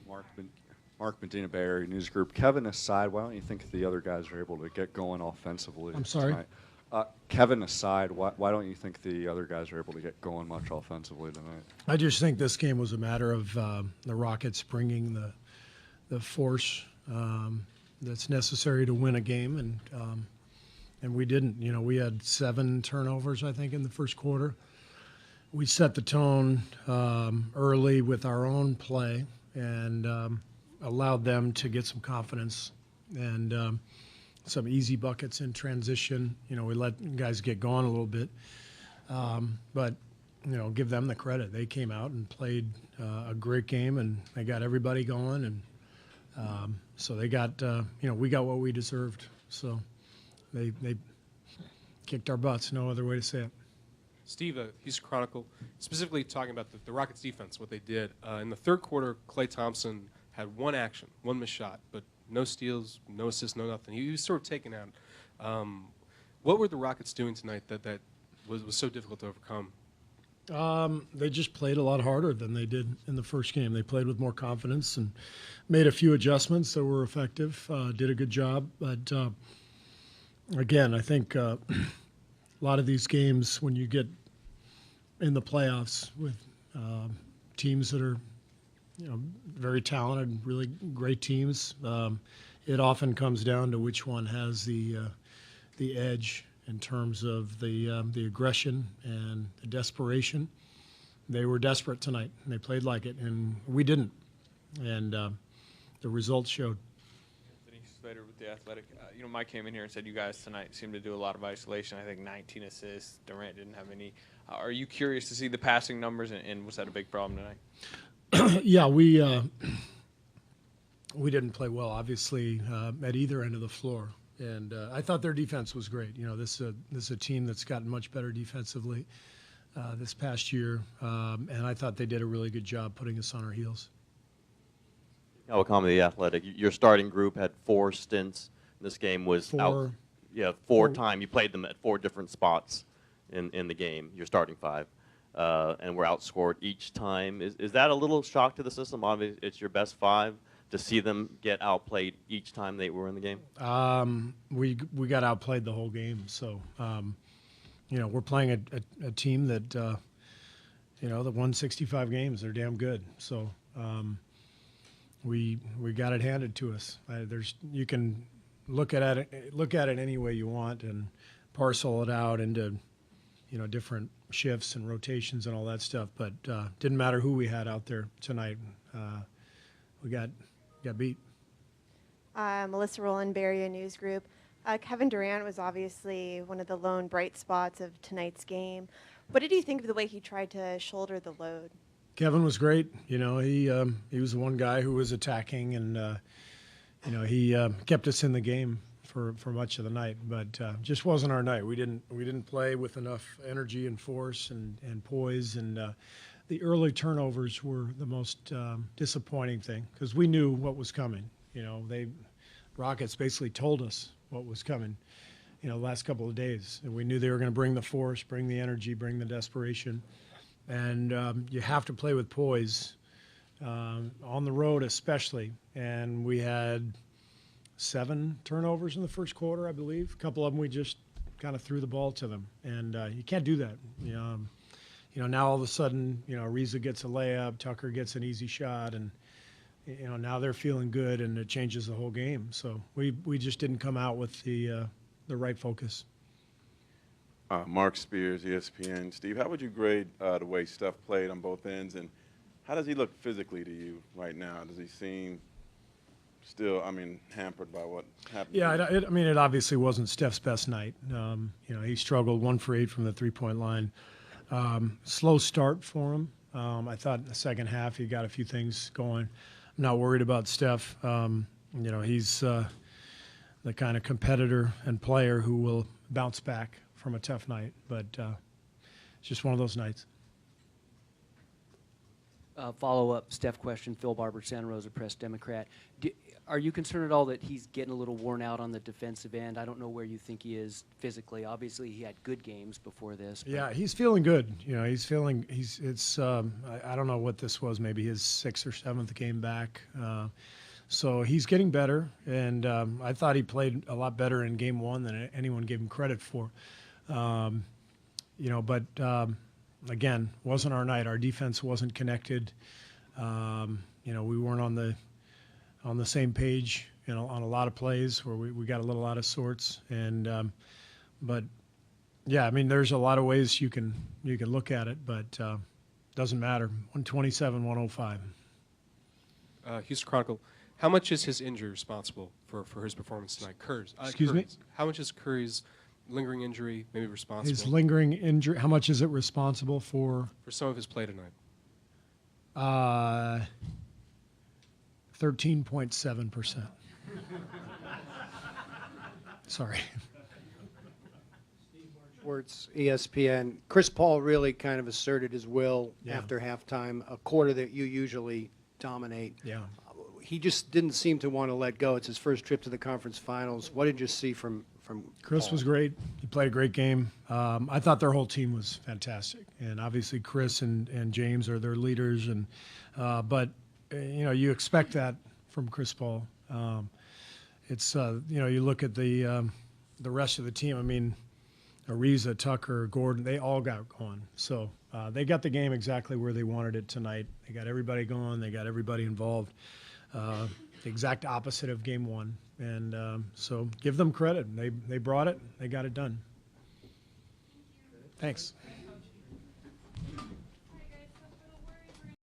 Mark, Mark Medina, Bay Area News Group. Kevin aside, why don't you think the other guys are able to get going offensively I'm sorry? tonight? Kevin aside, why don't you think the other guys are able to get going much offensively tonight? I just think this game was a matter of the Rockets bringing the force that's necessary to win a game, and we didn't. You know, we had 7 turnovers, I think, in the first quarter. We set the tone early with our own play and allowed them to get some confidence and some easy buckets in transition. You know, we let guys get going a little bit, but you know, give them the credit. They came out and played a great game, and they got everybody going, and so they got you know, we got what we deserved. So they kicked our butts. No other way to say it. Steve, Houston Chronicle, specifically talking about the Rockets' defense, what they did. In the third quarter, Klay Thompson had one action, one missed shot, but no steals, no assists, no nothing. He was sort of taken out. What were the Rockets doing tonight that was so difficult to overcome? They just played a lot harder than they did in the first game. They played with more confidence and made a few adjustments that were effective, did a good job. But, again, I think a lot of these games, when you get in the playoffs with teams that are, you know, very talented, really great teams, it often comes down to which one has the edge in terms of the aggression and the desperation. They were desperate tonight, and they played like it, and we didn't. And the results showed. Anthony Slater with The Athletic. You know, Mike came in here and said you guys tonight seemed to do a lot of isolation. I think 19 assists. Durant didn't have any. Are you curious to see the passing numbers, and was that a big problem tonight? Yeah, we didn't play well, obviously, at either end of the floor. And I thought their defense was great. You know, this is a team that's gotten much better defensively this past year, and I thought they did a really good job putting us on our heels. Kawakami, The Athletic. Your starting group had 4 stints. This game was four times. You played them at 4 different spots in the game. Your starting 5, and were outscored each time. Is that a little shock to the system? Obviously, it's your best 5. To see them get outplayed each time they were in the game? We got outplayed the whole game. So, you know, we're playing a team that, you know, that won 65 games. They're damn good. So we got it handed to us. You can look at it any way you want and parcel it out into, you know, different shifts and rotations and all that stuff. But didn't matter who we had out there tonight. We got beat. Melissa Rowland, Bay Area News Group. Kevin Durant was obviously one of the lone bright spots of tonight's game. What did you think of the way he tried to shoulder the load? Kevin was great. You know, he was the one guy who was attacking, and you know, he kept us in the game for much of the night. But just wasn't our night. We didn't play with enough energy and force and poise, and the early turnovers were the most disappointing thing because we knew what was coming. You know, Rockets basically told us what was coming, you know, the last couple of days. And we knew they were going to bring the force, bring the energy, bring the desperation. And you have to play with poise on the road especially. And we had 7 turnovers in the first quarter, I believe. A couple of them we just kind of threw the ball to them. And you can't do that. You know, now all of a sudden, you know, Ariza gets a layup, Tucker gets an easy shot, and, you know, now they're feeling good, and it changes the whole game. So we just didn't come out with the right focus. Mark Spears, ESPN. Steve, how would you grade the way Steph played on both ends, and how does he look physically to you right now? Does he seem still, I mean, hampered by what happened? Yeah, I mean, it obviously wasn't Steph's best night. You know, he struggled 1 for 8 from the three-point line. Slow start for him. I thought in the second half he got a few things going. I'm not worried about Steph. You know, he's the kind of competitor and player who will bounce back from a tough night. But it's just one of those nights. Follow-up Steph question, Phil Barber, Santa Rosa Press Democrat. Are you concerned at all that he's getting a little worn out on the defensive end? I don't know where you think he is physically. Obviously, he had good games before this. Yeah, he's feeling good. You know, I don't know what this was, maybe his 6th or 7th game back. So he's getting better, and I thought he played a lot better in game 1 than anyone gave him credit for. You know, but again, wasn't our night. Our defense wasn't connected. You know, we weren't on the same page, you know, on a lot of plays where we got a little out of sorts. And but yeah, I mean, there's a lot of ways you can look at it, but doesn't matter. 127-105. Houston Chronicle. How much is his injury responsible for his performance tonight? Kerr's. Excuse me? How much is Curry's lingering injury maybe responsible? His lingering injury, how much is it responsible for? For some of his play tonight. 13.7%. Sorry. Sports, ESPN. Chris Paul really kind of asserted his will Yeah. after halftime, a quarter that you usually dominate. Yeah. He just didn't seem to want to let go. It's his first trip to the conference finals. What did you see from Chris Paul? was great. He played a great game. I thought their whole team was fantastic, and obviously Chris and James are their leaders. And but you know, you expect that from Chris Paul. It's you know, you look at the rest of the team. I mean, Ariza, Tucker, Gordon, they all got going. So they got the game exactly where they wanted it tonight. They got everybody going. They got everybody involved. The exact opposite of game 1. And so give them credit. They brought it. They got it done. Thanks.